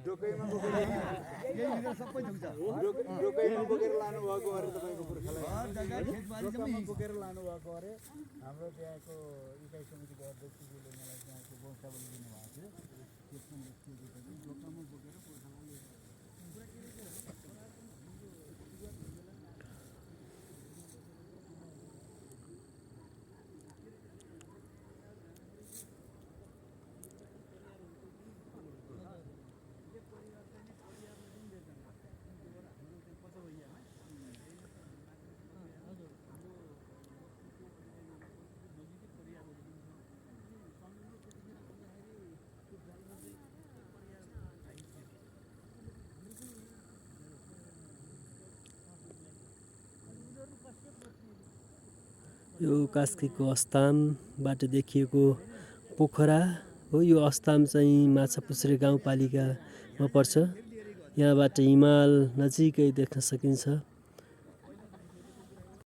डोकैमा बोकेर लानु भएको अरे तपाईको पुर्खालाई डोकामा बोकेर लानु भएको अरे हाम्रो त्यहाँको इकाइ समितिको अध्यक्षज्यूले मलाई त्यहाँको वंशावली दिनुभएको थियो त्यसमा लेखिएको छ कि डोकामा बोकेर पुर्खालाई यो कास्कीको अस्थामबाट देखिएको पोखरा हो। यो अस्थाम चाहिँ माछापुच्छ्रे गाउँपालिकामा पर्छ। यहाँबाट हिमाल नजिकै देख्न सकिन्छ।